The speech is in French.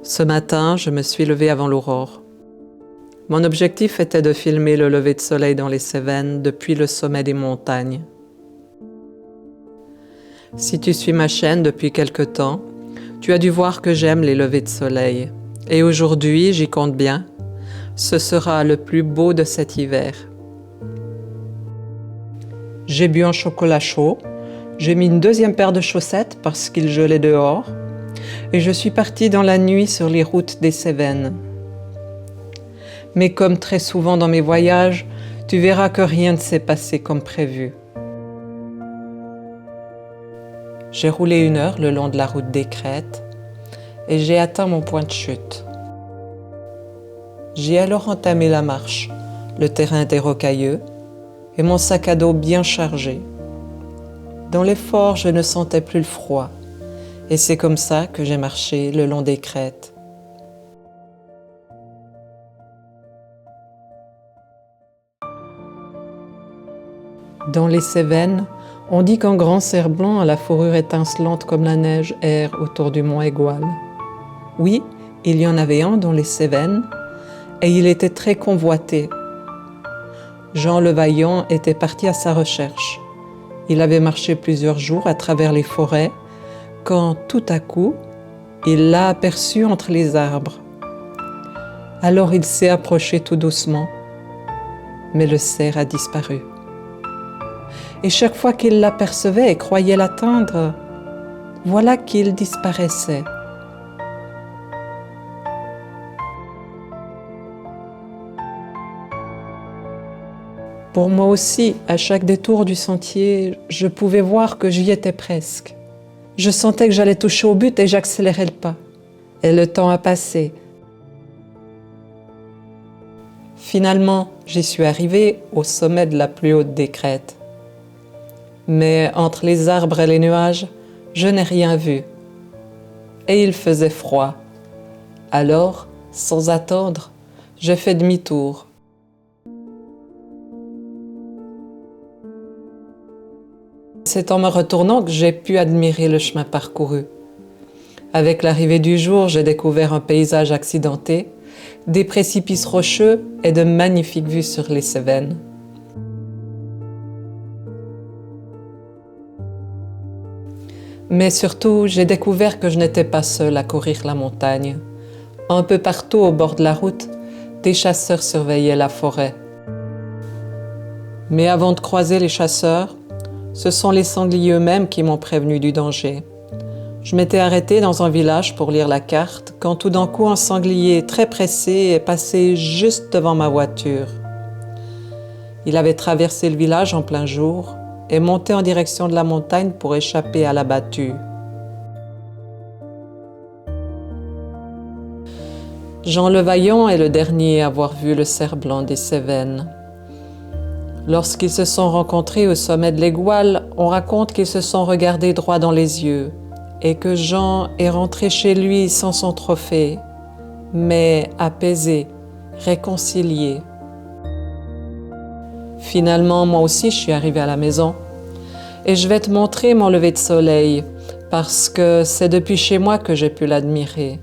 Ce matin, je me suis levée avant l'aurore. Mon objectif était de filmer le lever de soleil dans les Cévennes depuis le sommet des montagnes. Si tu suis ma chaîne depuis quelque temps, tu as dû voir que j'aime les levers de soleil. Et aujourd'hui, j'y compte bien, ce sera le plus beau de cet hiver. J'ai bu un chocolat chaud, j'ai mis une deuxième paire de chaussettes parce qu'il gelait dehors, et je suis partie dans la nuit sur les routes des Cévennes. Mais comme très souvent dans mes voyages, tu verras que rien ne s'est passé comme prévu. J'ai roulé 1 heure le long de la route des Crêtes et j'ai atteint mon point de chute. J'ai alors entamé la marche. Le terrain était rocailleux et mon sac à dos bien chargé. Dans l'effort, je ne sentais plus le froid et c'est comme ça que j'ai marché le long des Crêtes. Dans les Cévennes, on dit qu'un grand cerf blanc à la fourrure étincelante comme la neige erre autour du mont Égual. Oui, il y en avait un dans les Cévennes, et il était très convoité. Jean le Vaillant était parti à sa recherche. Il avait marché plusieurs jours à travers les forêts, quand tout à coup, il l'a aperçu entre les arbres. Alors il s'est approché tout doucement, mais le cerf a disparu. Et chaque fois qu'il l'apercevait et croyait l'atteindre, voilà qu'il disparaissait. Pour moi aussi, à chaque détour du sentier, je pouvais voir que j'y étais presque. Je sentais que j'allais toucher au but et j'accélérais le pas. Et le temps a passé. Finalement, j'y suis arrivée au sommet de la plus haute des crêtes. Mais entre les arbres et les nuages, je n'ai rien vu. Et il faisait froid. Alors, sans attendre, j'ai fait demi-tour. C'est en me retournant que j'ai pu admirer le chemin parcouru. Avec l'arrivée du jour, j'ai découvert un paysage accidenté, des précipices rocheux et de magnifiques vues sur les Cévennes. Mais surtout, j'ai découvert que je n'étais pas seule à courir la montagne. Un peu partout au bord de la route, des chasseurs surveillaient la forêt. Mais avant de croiser les chasseurs, ce sont les sangliers eux-mêmes qui m'ont prévenu du danger. Je m'étais arrêtée dans un village pour lire la carte quand tout d'un coup un sanglier très pressé est passé juste devant ma voiture. Il avait traversé le village en plein jour et monté en direction de la montagne pour échapper à la battue. Jean le Vaillant est le dernier à avoir vu le cerf blanc des Cévennes. Lorsqu'ils se sont rencontrés au sommet de l'Égual, on raconte qu'ils se sont regardés droit dans les yeux et que Jean est rentré chez lui sans son trophée, mais apaisé, réconcilié. Finalement, moi aussi, je suis arrivée à la maison et je vais te montrer mon lever de soleil parce que c'est depuis chez moi que j'ai pu l'admirer.